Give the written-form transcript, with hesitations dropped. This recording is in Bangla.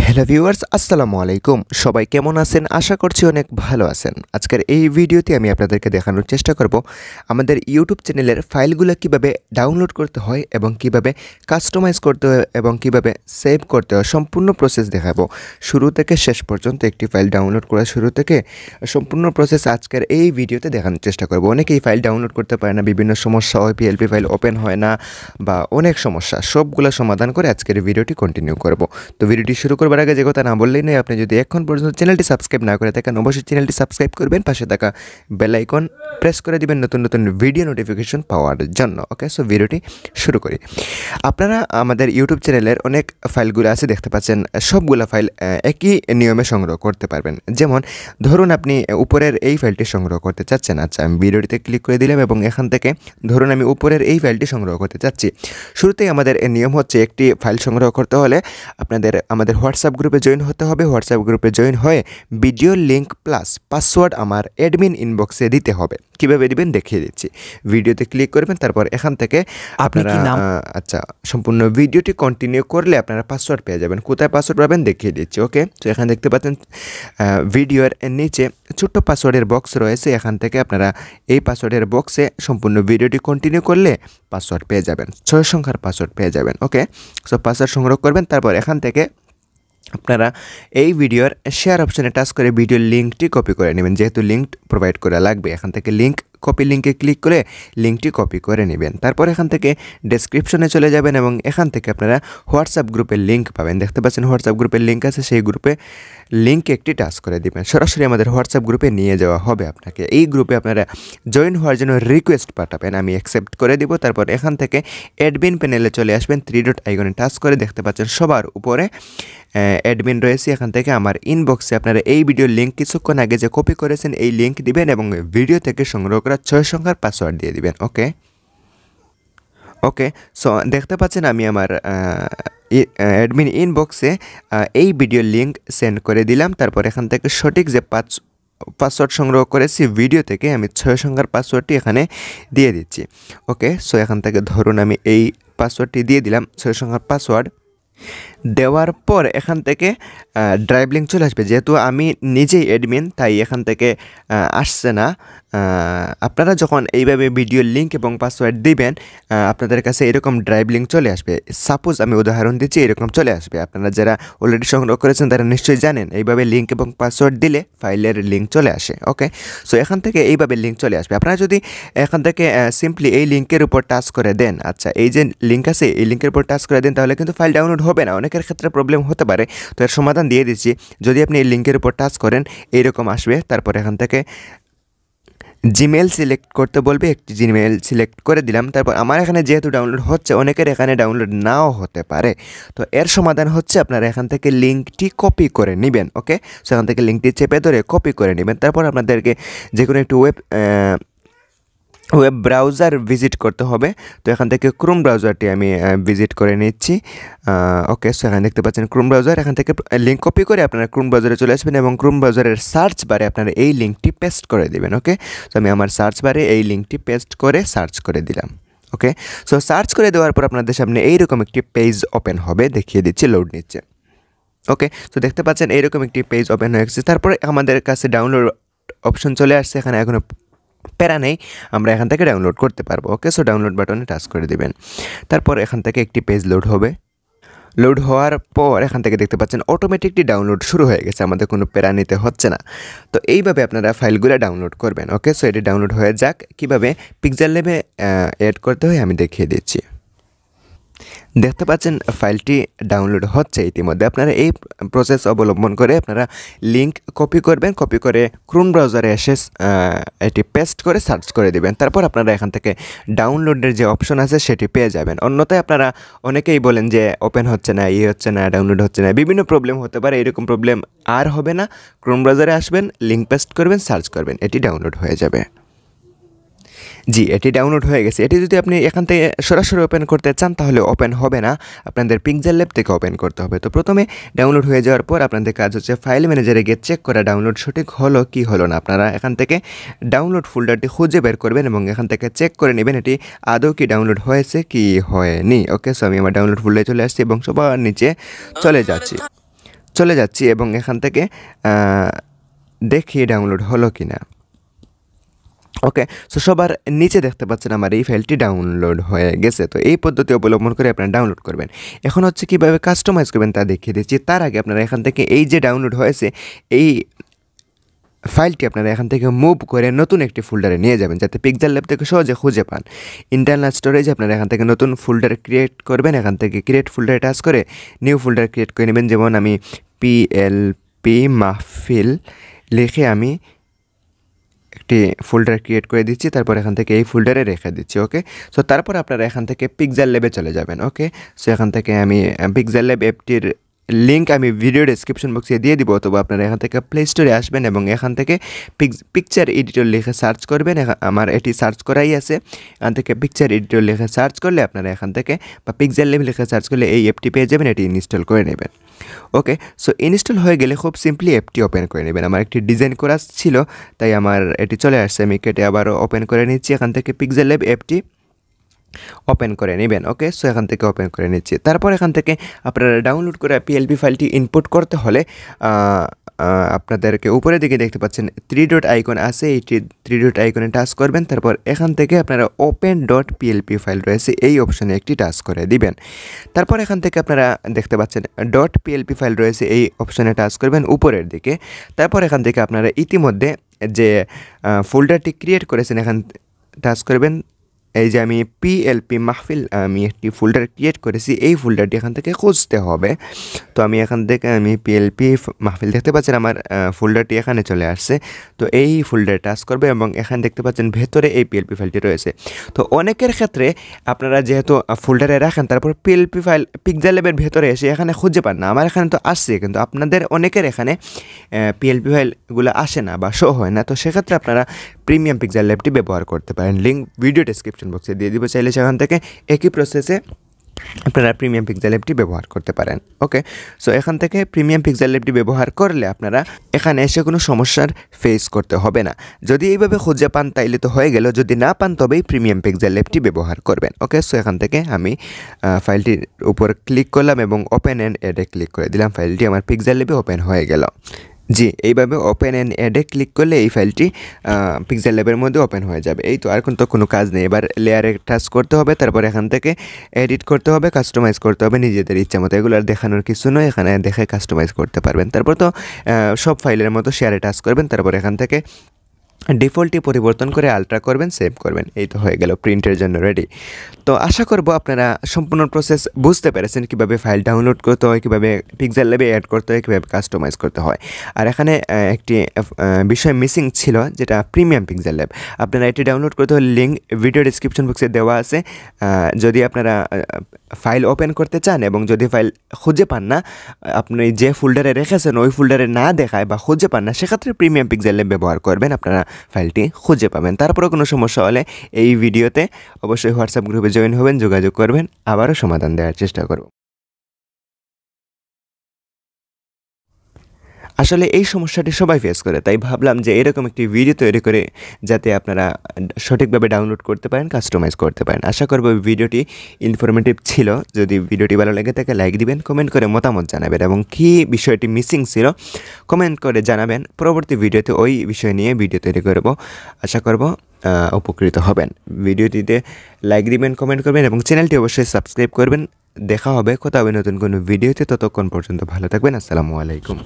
হ্যালো ভিউয়ার্স, আসসালামু আলাইকুম। সবাই কেমন আছেন? আশা করছি অনেক ভালো আছেন। আজকের এই ভিডিওতে আমি আপনাদেরকে দেখানোর চেষ্টা করব আমাদের ইউটিউব চ্যানেলের ফাইলগুলো কিভাবে ডাউনলোড করতে হয় এবং কিভাবে কাস্টমাইজ করতে হয় এবং কিভাবে সেভ করতে হয়, সম্পূর্ণ প্রসেস দেখাবো। শুরু থেকে শেষ পর্যন্ত একটি ফাইল ডাউনলোড করা শুরু থেকে সম্পূর্ণ প্রসেস আজকের এই ভিডিওতে দেখানোর চেষ্টা করব। অনেকেই ফাইল ডাউনলোড করতে পারে না, বিভিন্ন সমস্যা হয়, পিএলপি ফাইল ওপেন হয় না বা অনেক সমস্যা, সবগুলো সমাধান করে আজকের ভিডিওটি কন্টিনিউ করব। তো ভিডিওটি শুরু করবার আগে যে কথা না বললেই নয়, আপনি যদি এখন পর্যন্ত চ্যানেলটি সাবস্ক্রাইব না করে থাকেন অবশ্যই চ্যানেলটি সাবস্ক্রাইব করবেন, পাশে থাকা বেল আইকন প্রেস করে দিবেন নতুন নতুন ভিডিও নোটিফিকেশন পাওয়ার জন্য। ওকে, সো ভিডিওটি শুরু করি। আপনারা আমাদের ইউটিউব চ্যানেলের অনেক ফাইলগুলো আছে দেখতে পাচ্ছেন, সবগুলো ফাইল একই নিয়মে সংগ্রহ করতে পারবেন। যেমন ধরুন আপনি উপরের এই ফাইলটি সংগ্রহ করতে চাচ্ছেন। আচ্ছা, আমি ভিডিওটিতে ক্লিক করে দিলাম এবং এখান থেকে ধরুন আমি উপরের এই ফাইলটি সংগ্রহ করতে চাচ্ছি। শুরুতেই আমাদের নিয়ম হচ্ছে, একটি ফাইল সংগ্রহ করতে হলে আমাদের হোয়াটসঅ্যাপ গ্রুপে জয়েন হতে হবে। হোয়াটসঅ্যাপ গ্রুপে জয়েন হয়ে ভিডিও লিঙ্ক প্লাস পাসওয়ার্ড আমার অ্যাডমিন ইনবক্সে দিতে হবে। কীভাবে দিবেন দেখিয়ে দিচ্ছি। ভিডিওতে ক্লিক করবেন, তারপর এখান থেকে আপনারা সম্পূর্ণ ভিডিওটি কন্টিনিউ করলে আপনারা পাসওয়ার্ড পেয়ে যাবেন। কোথায় পাসওয়ার্ড পাবেন দেখিয়ে দিচ্ছি। ওকে, তো এখানে দেখতে পাচ্ছেন ভিডিওর নিচে ছোট্ট পাসওয়ার্ডের বক্স রয়েছে। এখান থেকে আপনারা এই পাসওয়ার্ডের বক্সে সম্পূর্ণ ভিডিওটি কন্টিনিউ করলে পাসওয়ার্ড পেয়ে যাবেন, 6 সংখ্যার পাসওয়ার্ড পেয়ে যাবেন। ওকে, সো পাসওয়ার্ড সংগ্রহ করবেন। তারপর এখান থেকে আপনারা এই ভিডিওর শেয়ার অপশানে টাচ করে ভিডিওর লিঙ্কটি কপি করে নেবেন, যেহেতু লিঙ্ক প্রোভাইড করা লাগবে। এখান থেকে কপি লিঙ্কে ক্লিক করে লিঙ্কটি কপি করে নেবেন। তারপর এখান থেকে ডেসক্রিপশনে চলে যাবেন এবং এখান থেকে আপনারা হোয়াটসঅ্যাপ গ্রুপের লিঙ্ক পাবেন। দেখতে পাচ্ছেন হোয়াটসঅ্যাপ গ্রুপের লিঙ্ক আছে, সেই গ্রুপে লিঙ্কে একটি টাচ করে দিবেন, সরাসরি আমাদের হোয়াটসঅ্যাপ গ্রুপে নিয়ে যাওয়া হবে আপনাকে। এই গ্রুপে আপনারা জয়েন হওয়ার জন্য রিকোয়েস্ট পাঠাবেন, আমি অ্যাকসেপ্ট করে দিব। তারপর এখান থেকে অ্যাডমিন প্যানেলে চলে আসবেন, 3 ডট আইকনে টাচ করে দেখতে পাচ্ছেন সবার উপরে অ্যাডমিন রয়েছে। এখান থেকে আমার ইনবক্সে আপনারা এই ভিডিওর লিঙ্ক কিছুক্ষণ আগে যে কপি করেছেন এই লিঙ্ক দিবেন এবং ভিডিও থেকে সংগ্রহ করা 6 সংখ্যার পাসওয়ার্ড দিয়ে দিবেন। ওকে, সো দেখতে পাচ্ছেন আমি আমার অ্যাডমিন ইনবক্সে এই ভিডিওর লিঙ্ক সেন্ড করে দিলাম। তারপর এখান থেকে সঠিক যে পাসওয়ার্ড সংগ্রহ করেছি ভিডিও থেকে, আমি 6 সংখ্যার পাসওয়ার্ডটি এখানে দিয়ে দিচ্ছি। ওকে, সো এখান থেকে ধরুন আমি এই পাসওয়ার্ডটি দিয়ে দিলাম, 6 সংখ্যার পাসওয়ার্ড দেওয়ার পর এখান থেকে ড্রাইভ লিঙ্ক চলে আসবে। যেহেতু আমি নিজেই অ্যাডমিন তাই এখান থেকে আসছে না। আপনারা যখন এইভাবে ভিডিওর লিঙ্ক এবং পাসওয়ার্ড দিবেন আপনাদের কাছে এরকম ড্রাইভ লিঙ্ক চলে আসবে। সাপোজ আমি উদাহরণ দিচ্ছি, এরকম চলে আসবে। আপনারা যারা অলরেডি সংগ্রহ করেছেন তারা নিশ্চয়ই জানেন এইভাবে লিঙ্ক এবং পাসওয়ার্ড দিলে ফাইলের লিঙ্ক চলে আসে। ওকে, সো এখান থেকে এইভাবে লিঙ্ক চলে আসবে। আপনারা যদি এখান থেকে সিম্পলি এই লিঙ্কের উপর টাচ করে দেন, আচ্ছা এই যে লিঙ্ক আছে এই লিঙ্কের উপর টাচ করে দেন, তাহলে কিন্তু ফাইল ডাউনলোড হবে না। অনেকের ক্ষেত্রে প্রবলেম হতে পারে, তো এর সমাধান দিয়ে দিচ্ছি। যদি আপনি এই লিঙ্কের উপর টাচ করেন এইরকম আসবে। তারপর এখান থেকে জিমেল সিলেক্ট করতে বলবে, একটি জিমেল সিলেক্ট করে দিলাম। তারপর আমার এখানে যেহেতু ডাউনলোড হচ্ছে, অনেকের এখানে ডাউনলোড নাও হতে পারে, তো এর সমাধান হচ্ছে আপনারা এখান থেকে লিঙ্কটি কপি করে নেবেন। ওকে, সো এখান থেকে লিঙ্কটি চেপে ধরে কপি করে নেবেন। তারপর আপনাদেরকে যে কোনো একটি ওয়েব ব্রাউজার ভিজিট করতে হবে। তো এখান থেকে ক্রোম ব্রাউজারটি আমি ভিজিট করে নিচ্ছি। ওকে, সো এখানে দেখতে পাচ্ছেন ক্রোম ব্রাউজার। এখান থেকে লিঙ্ক কপি করে আপনারা ক্রোম ব্রাউজারে চলে আসবেন এবং ক্রোম ব্রাউজারের সার্চ বারে আপনারা এই লিঙ্কটি পেস্ট করে দেবেন। ওকে, সো আমি আমার সার্চ বারে এই লিঙ্কটি পেস্ট করে সার্চ করে দিলাম। ওকে, সো সার্চ করে দেওয়ার পর আপনাদের সামনে এইরকম একটি পেজ ওপেন হবে, দেখিয়ে দিচ্ছি, লোড নিচ্ছে। ওকে, সো দেখতে পাচ্ছেন এইরকম একটি পেজ ওপেন হয়ে গেছে। তারপরে আমাদের কাছে ডাউনলোড অপশন চলে আসছে, এখানে এখনও প্যারা নেই, আমরা এখান থেকে ডাউনলোড করতে পারবো। ওকে, সো ডাউনলোড বাটনে টাচ করে দিবেন। তারপর এখান থেকে একটি পেজ লোড হবে। লোড হওয়ার পর এখান থেকে দেখতে পাচ্ছেন অটোমেটিকলি ডাউনলোড শুরু হয়ে গেছে, আমাদের কোনো প্যারা নিতে হচ্ছে না। তো এইভাবে আপনারা ফাইলগুলো ডাউনলোড করবেন। ওকে, সো এটি ডাউনলোড হয়ে যাক। কীভাবে পিক্সেল ল্যাবে অ্যাড করতে হয় আমি দেখিয়ে দিচ্ছি। দেখতে পাচ্ছেন ফাইলটি ডাউনলোড হচ্ছে ইতিমধ্যে। আপনারা এই প্রসেস অবলম্বন করে আপনারা লিঙ্ক কপি করবেন, কপি করে ক্রোম ব্রাউজারে এসে এটি পেস্ট করে সার্চ করে দিবেন। তারপর আপনারা এখান থেকে ডাউনলোডের যে অপশন আছে সেটি পেয়ে যাবেন। অন্যথায় আপনারা অনেকেই বলেন যে ওপেন হচ্ছে না, হচ্ছে না, ডাউনলোড হচ্ছে না, বিভিন্ন প্রবলেম হতে পারে। এরকম প্রবলেম আর হবে না। ক্রোম ব্রাউজারে আসবেন, লিঙ্ক পেস্ট করবেন, সার্চ করবেন, এটি ডাউনলোড হয়ে যাবে। জি, এটি ডাউনলোড হয়ে গেছে। এটি যদি আপনি এখান থেকে সরাসরি ওপেন করতে চান তাহলে ওপেন হবে না, আপনাদের পিক্সেল ল্যাব থেকে ওপেন করতে হবে। তো প্রথমে ডাউনলোড হয়ে যাওয়ার পর আপনাদের কাজ হচ্ছে ফাইল ম্যানেজারে গিয়ে চেক করা ডাউনলোড সঠিক হলো কি হলো না। আপনারা এখান থেকে ডাউনলোড ফোল্ডারটি খুঁজে বের করবেন এবং এখান থেকে চেক করে নেবেন এটি আদৌ কি ডাউনলোড হয়েছে কি হয়নি। ওকে, সো আমি আমার ডাউনলোড ফোল্ডারে চলে আসছি এবং সবার নিচে চলে যাচ্ছি। চলে যাচ্ছি এবং এখান থেকে দেখি ডাউনলোড হলো কি না। ওকে, সো সবার নিচে দেখতে পাচ্ছেন আমার এই ফাইলটি ডাউনলোড হয়ে গেছে। তো এই পদ্ধতি অবলম্বন করে আপনারা ডাউনলোড করবেন। এখন হচ্ছে কীভাবে কাস্টমাইজ করবেন তা দেখিয়ে দিচ্ছি। তার আগে আপনারা এখান থেকে এই যে ডাউনলোড হয়েছে এই ফাইলটি আপনারা এখান থেকে মুভ করে নতুন একটি ফোল্ডারে নিয়ে যাবেন, যাতে পিক্সেল ল্যাব থেকে সহজে খুঁজে পান। ইন্টারনাল স্টোরেজে আপনারা এখান থেকে নতুন ফোল্ডার ক্রিয়েট করবেন। এখান থেকে ক্রিয়েট ফোল্ডারে টাচ করে নিউ ফোল্ডার ক্রিয়েট করে নেবেন। যেমন আমি পিএলপি মাহফিল লিখে আমি একটি ফোল্ডার ক্রিয়েট করে দিচ্ছি, তারপর এখান থেকে এই ফোল্ডারে রেখে দিচ্ছি। ওকে, সো তারপর আপনারা এখান থেকে পিক্সেল ল্যাবে চলে যাবেন। ওকে, সো এখান থেকে আমি পিক্সেল ল্যাব অ্যাপটির লিঙ্ক আমি ভিডিও ডেসক্রিপশন বক্সে দিয়ে দিব, অথবা আপনারা এখান থেকে প্লে স্টোরে আসবেন এবং এখান থেকে পিকচার এডিটর লিখে সার্চ করবেন। আমার এটি সার্চ করাই আছে। এখান থেকে পিকচার এডিটর লিখে সার্চ করলে আপনারা এখান থেকে বা পিক্সেল ল্যাব লিখে সার্চ করলে এই অ্যাপটি পেয়ে যাবেন। এটি ইনস্টল করে নেবেন। ওকে, সো ইনস্টল হয়ে গেলে খুব সিম্পলি অ্যাপটি ওপেন করে নেবেন। আমার একটি ডিজাইন করা ছিল, তাই আমার এটি চলে আসছে। আমি কেটে আবারও ওপেন করে নিচ্ছি। এখান থেকে পিক্সেল ল্যাব অ্যাপটি ওপেন করে নেবেন। ওকে, সো এখান থেকে ওপেন করে নিচ্ছি। তারপর এখান থেকে আপনারা ডাউনলোড করে পিএলপি ফাইলটি ইনপুট করতে হলে আপনাদেরকে উপরের দিকে দেখতে পাচ্ছেন 3 ডট আইকন আছে, এই 3 ডট আইকনে টাচ করবেন। তারপর এখান থেকে আপনারা ওপেন ডট পিএলপি ফাইল রয়েছে এই অপশনে একটি টাচ করে দিবেন। তারপর এখান থেকে আপনারা দেখতে পাচ্ছেন ডট পিএলপি ফাইল রয়েছে এই অপশনে টাচ করবেন উপরের দিকে। তারপর এখান থেকে আপনারা ইতিমধ্যে যে ফোল্ডারটি ক্রিয়েট করেছেন এখান টাচ করবেন। এই যে আমি পিএলপি মাহফিল আমি একটি ফোল্ডার ক্রিয়েট করেছি, এই ফোল্ডারটি এখান থেকে খুঁজতে হবে। তো আমি এখান থেকে আমি পিএলপি মাহফিল দেখতে পাচ্ছেন আমার ফোল্ডারটি এখানে চলে আসছে। তো এই ফোল্ডারে টাচ করবে এবং এখানে দেখতে পাচ্ছেন ভেতরে এই পিএলপি ফাইলটি রয়েছে। তো অনেকের ক্ষেত্রে আপনারা যেহেতু ফোল্ডারে রাখেন তারপর পিএলপি ফাইল পিক্সেল ল্যাবের ভেতরে এসে এখানে খুঁজে পান না। আমার এখানে তো আসছে, কিন্তু আপনাদের অনেকের এখানে পিএলপি ফাইলগুলো আসে না বা শো হয় না। তো সেক্ষেত্রে আপনারা প্রিমিয়াম পিক্সেল ল্যাবটি ব্যবহার করতে পারেন। লিঙ্ক ভিডিও ডেসক্রিপশন বক্সে দিয়ে দিব, চাইলে সেখান থেকে একই প্রসেসে আপনারা প্রিমিয়াম পিক্সেল ল্যাবটি ব্যবহার করতে পারেন। ওকে, সো এখান থেকে প্রিমিয়াম পিক্সেল ল্যাবটি ব্যবহার করলে আপনারা এখানে এসে কোনো সমস্যার ফেস করতে হবে না। যদি এইভাবে খুঁজে পান তাইলে তো হয়ে গেল, যদি না পান তবেই প্রিমিয়াম পিক্সেল ল্যাবটি ব্যবহার করবেন। ওকে, সো এখান থেকে আমি ফাইলটির উপর ক্লিক করলাম এবং ওপেন অ্যান্ড অ্যাডে ক্লিক করে দিলাম। ফাইলটি আমার পিক্সেল ল্যাবে ওপেন হয়ে গেল। জি, এইভাবে ওপেন অ্যান্ড অ্যাডে ক্লিক করলে এই ফাইলটি পিক্সেল ল্যাবের মধ্যে ওপেন হয়ে যাবে। এই তো, আর তো কোনো কাজ নেই। এবার লেয়ারে টাচ করতে হবে, তারপর এখান থেকে এডিট করতে হবে, কাস্টমাইজ করতে হবে নিজেদের ইচ্ছা মতো। এগুলো আর দেখানোর কিছু নয়, এখানে দেখে কাস্টমাইজ করতে পারবেন। তারপর তো সব ফাইলের মতো শেয়ারে টাচ করবেন, তারপর এখান থেকে ডিফল্টটি পরিবর্তন করে আলট্রা করবেন, সেভ করবেন। এই তো হয়ে গেল, প্রিন্টের জন্য রেডি। তো আশা করব আপনারা সম্পূর্ণ প্রসেস বুঝতে পেরেছেন, কীভাবে ফাইল ডাউনলোড করতে হয়, কীভাবে পিক্সেল ল্যাবে অ্যাড করতে হয়, কীভাবে কাস্টমাইজ করতে হয়। আর এখানে একটি বিষয় মিসিং ছিল, যেটা প্রিমিয়াম পিক্সেল ল্যাব। আপনারা এটি ডাউনলোড করতে হলে লিঙ্ক ভিডিও ডেসক্রিপশন বক্সে দেওয়া আছে। যদি আপনারা ফাইল ওপেন করতে চান এবং যদি ফাইল খুঁজে পান না, আপনি যে ফোল্ডারে রেখেছেন ওই ফোল্ডারে না দেখায় বা খুঁজে পান না, সেক্ষেত্রে প্রিমিয়াম পিক্সেল ল্যাব ব্যবহার করবেন, আপনারা ফাইলটি খুঁজে পাবেন। তারপরেও কোনো সমস্যা হলে এই ভিডিওতে অবশ্যই হোয়াটসঅ্যাপ গ্রুপে জয়েন হবেন, যোগাযোগ করবেন, আবারও সমাধান দেওয়ার চেষ্টা করব। আসলে এই সমস্যাটি সবাই ফেস করে, তাই ভাবলাম যে এরকম একটি ভিডিও তৈরি করে যাতে আপনারা সঠিকভাবে ডাউনলোড করতে পারেন, কাস্টমাইজ করতে পারেন। আশা করব ভিডিওটি ইনফরমেটিভ ছিল। যদি ভিডিওটি ভালো লেগে থাকে লাইক দিবেন, কমেন্ট করে মতামত জানাবেন এবং কী বিষয়টি মিসিং ছিল কমেন্ট করে জানাবেন। পরবর্তী ভিডিওতে ওই বিষয় নিয়ে ভিডিও তৈরি করব। আশা করব উপকৃত হবেন। ভিডিওটিতে লাইক দিবেন, কমেন্ট করবেন এবং চ্যানেলটি অবশ্যই সাবস্ক্রাইব করবেন। দেখা হবে, কথা হবে নতুন কোনো ভিডিওতে। ততক্ষণ পর্যন্ত ভালো থাকবেন। আসসালামু আলাইকুম।